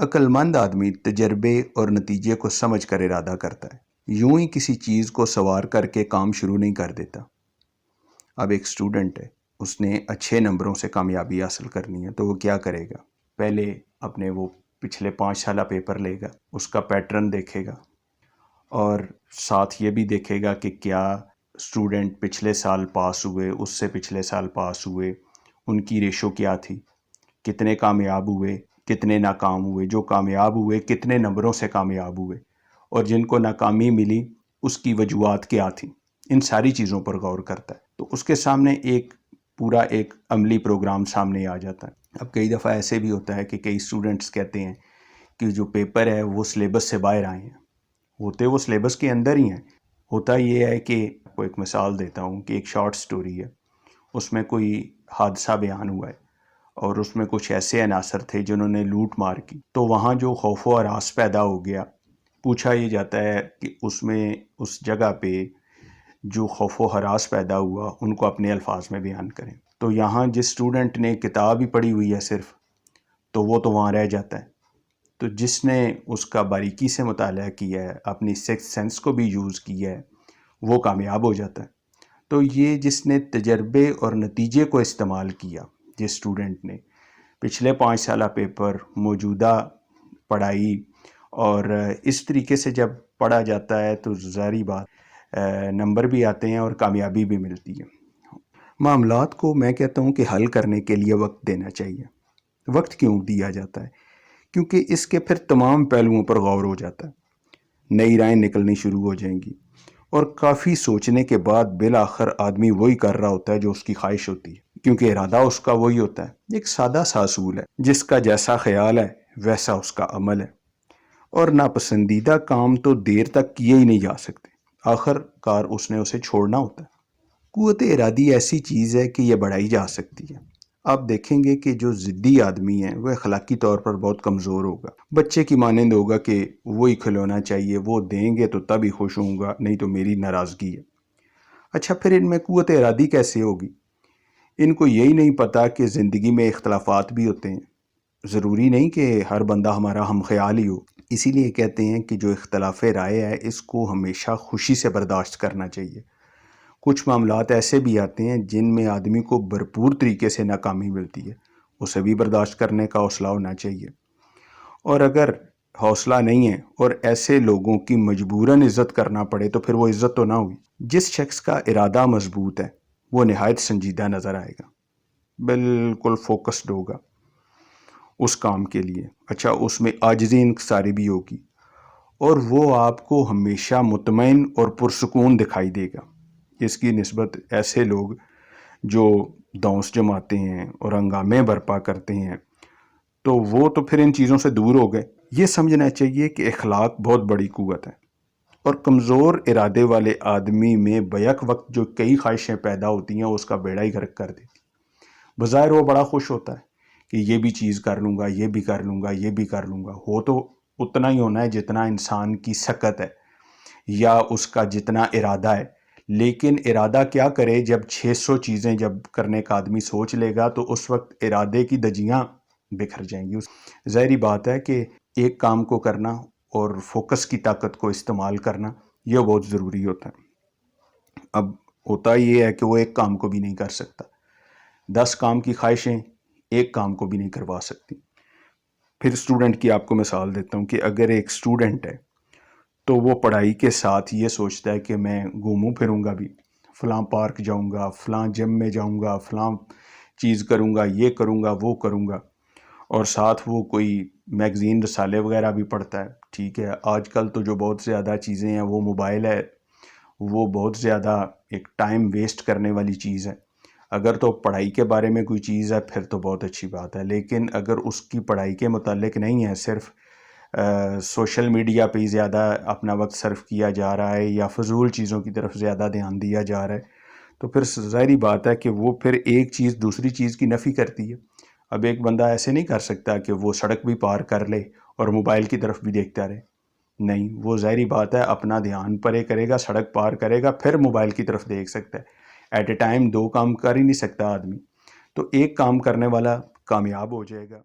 عقل مند آدمی تجربے اور نتیجے کو سمجھ کر ارادہ کرتا ہے، یوں ہی کسی چیز کو سوار کر کے کام شروع نہیں کر دیتا۔ اب ایک سٹوڈنٹ ہے، اس نے اچھے نمبروں سے کامیابی حاصل کرنی ہے، تو وہ کیا کرے گا؟ پہلے اپنے وہ پچھلے 5 سالہ پیپر لے گا، اس کا پیٹرن دیکھے گا، اور ساتھ یہ بھی دیکھے گا کہ کیا سٹوڈنٹ پچھلے سال پاس ہوئے، اس سے پچھلے سال پاس ہوئے، ان کی ریشو کیا تھی، کتنے کامیاب ہوئے، کتنے ناکام ہوئے، جو کامیاب ہوئے کتنے نمبروں سے کامیاب ہوئے، اور جن کو ناکامی ملی اس کی وجوہات کیا تھیں۔ ان ساری چیزوں پر غور کرتا ہے، تو اس کے سامنے پورا ایک عملی پروگرام سامنے آ جاتا ہے۔ اب کئی دفعہ ایسے بھی ہوتا ہے کہ کئی اسٹوڈنٹس کہتے ہیں کہ جو پیپر ہے وہ سلیبس سے باہر آئے ہیں، ہوتے وہ سلیبس کے اندر ہی ہیں۔ ہوتا یہ ہے کہ آپ کو ایک مثال دیتا ہوں کہ ایک شارٹ سٹوری ہے، اس میں کوئی حادثہ بیان ہوا ہے، اور اس میں کچھ ایسے عناصر تھے جنہوں نے لوٹ مار کی، تو وہاں جو خوف و ہراس پیدا ہو گیا، پوچھا یہ جاتا ہے کہ اس جگہ پہ جو خوف و ہراس پیدا ہوا ان کو اپنے الفاظ میں بیان کریں۔ تو یہاں جس اسٹوڈنٹ نے کتاب ہی پڑھی ہوئی ہے صرف، تو وہ تو وہاں رہ جاتا ہے۔ تو جس نے اس کا باریکی سے مطالعہ کیا ہے، اپنی سکس سینس کو بھی یوز کیا ہے، وہ کامیاب ہو جاتا ہے۔ تو یہ جس نے تجربے اور نتیجے کو استعمال کیا، جس اسٹوڈنٹ نے پچھلے 5 سالہ پیپر، موجودہ پڑھائی، اور اس طریقے سے جب پڑھا جاتا ہے تو ظاہری بات نمبر بھی آتے ہیں اور کامیابی بھی ملتی ہے۔ معاملات کو میں کہتا ہوں کہ حل کرنے کے لیے وقت دینا چاہیے۔ وقت کیوں دیا جاتا ہے؟ کیونکہ اس کے پھر تمام پہلوؤں پر غور ہو جاتا ہے، نئی رائیں نکلنی شروع ہو جائیں گی، اور کافی سوچنے کے بعد بالآخر آدمی وہی کر رہا ہوتا ہے جو اس کی خواہش ہوتی ہے، کیونکہ ارادہ اس کا وہی ہوتا ہے۔ ایک سادہ سا اصول ہے، جس کا جیسا خیال ہے ویسا اس کا عمل ہے، اور ناپسندیدہ کام تو دیر تک کیے ہی نہیں جا سکتے، آخر کار اس نے اسے چھوڑنا ہوتا ہے۔ قوت ارادی ایسی چیز ہے کہ یہ بڑھائی جا سکتی ہے۔ آپ دیکھیں گے کہ جو ضدی آدمی ہے وہ اخلاقی طور پر بہت کمزور ہوگا، بچے کی مانند ہوگا کہ وہی کھلونا چاہیے، وہ دیں گے تو تب ہی خوش ہوں گا، نہیں تو میری ناراضگی ہے۔ اچھا، پھر ان میں قوت ارادی کیسے ہوگی؟ ان کو یہی نہیں پتا کہ زندگی میں اختلافات بھی ہوتے ہیں، ضروری نہیں کہ ہر بندہ ہمارا ہم خیال ہی ہو۔ اسی لیے کہتے ہیں کہ جو اختلاف رائے ہے اس کو ہمیشہ خوشی سے برداشت کرنا چاہیے۔ کچھ معاملات ایسے بھی آتے ہیں جن میں آدمی کو بھرپور طریقے سے ناکامی ملتی ہے، اسے بھی برداشت کرنے کا حوصلہ ہونا چاہیے۔ اور اگر حوصلہ نہیں ہے اور ایسے لوگوں کی مجبوراً عزت کرنا پڑے تو پھر وہ عزت تو نہ ہوئی۔ جس شخص کا ارادہ مضبوط ہے وہ نہایت سنجیدہ نظر آئے گا، بالکل فوکسڈ ہوگا اس کام کے لیے۔ اچھا، اس میں عاجزی انکساری بھی ہوگی، اور وہ آپ کو ہمیشہ مطمئن اور پرسکون دکھائی دے گا۔ اس کی نسبت ایسے لوگ جو دونس جماتے ہیں اور ہنگامے برپا کرتے ہیں، تو وہ تو پھر ان چیزوں سے دور ہو گئے۔ یہ سمجھنا چاہیے کہ اخلاق بہت بڑی قوت ہے، اور کمزور ارادے والے آدمی میں بیک وقت جو کئی خواہشیں پیدا ہوتی ہیں اس کا بیڑا ہی غرق کر دیتی۔ بظاہر وہ بڑا خوش ہوتا ہے کہ یہ بھی چیز کر لوں گا، یہ بھی کر لوں گا، یہ بھی کر لوں گا۔ ہو تو اتنا ہی ہونا ہے جتنا انسان کی سکت ہے یا اس کا جتنا ارادہ ہے، لیکن ارادہ کیا کرے جب 600 چیزیں جب کرنے کا آدمی سوچ لے گا تو اس وقت ارادے کی دجیاں بکھر جائیں گی۔ ظاہری بات ہے کہ ایک کام کو کرنا اور فوکس کی طاقت کو استعمال کرنا یہ بہت ضروری ہوتا ہے۔ اب ہوتا یہ ہے کہ وہ ایک کام کو بھی نہیں کر سکتا، 10 کام کی خواہشیں ایک کام کو بھی نہیں کروا سکتی۔ پھر اسٹوڈنٹ کی آپ کو مثال دیتا ہوں کہ اگر ایک اسٹوڈنٹ ہے تو وہ پڑھائی کے ساتھ یہ سوچتا ہے کہ میں گھوموں پھروں گا بھی، فلاں پارک جاؤں گا، فلاں جم میں جاؤں گا، فلاں چیز کروں گا، یہ کروں گا، وہ کروں گا، اور ساتھ وہ کوئی میگزین رسالے وغیرہ بھی پڑھتا ہے۔ ٹھیک ہے، آج کل تو جو بہت زیادہ چیزیں ہیں وہ موبائل ہے، وہ بہت زیادہ ایک ٹائم ویسٹ کرنے والی چیز ہے۔ اگر تو پڑھائی کے بارے میں کوئی چیز ہے پھر تو بہت اچھی بات ہے، لیکن اگر اس کی پڑھائی کے متعلق نہیں ہے، صرف سوشل میڈیا پہ ہی زیادہ اپنا وقت صرف کیا جا رہا ہے یا فضول چیزوں کی طرف زیادہ دھیان دیا جا رہا ہے، تو پھر ظاہری بات ہے کہ وہ پھر ایک چیز دوسری چیز کی نفی کرتی ہے۔ اب ایک بندہ ایسے نہیں کر سکتا کہ وہ سڑک بھی پار کر لے اور موبائل کی طرف بھی دیکھتا رہے، نہیں، وہ ظاہری بات ہے اپنا دھیان پرے کرے گا، سڑک پار کرے گا، پھر موبائل کی طرف دیکھ سکتا ہے۔ ایٹ اے ٹائم 2 کام کر ہی نہیں سکتا آدمی، تو ایک کام کرنے والا کامیاب ہو جائے گا۔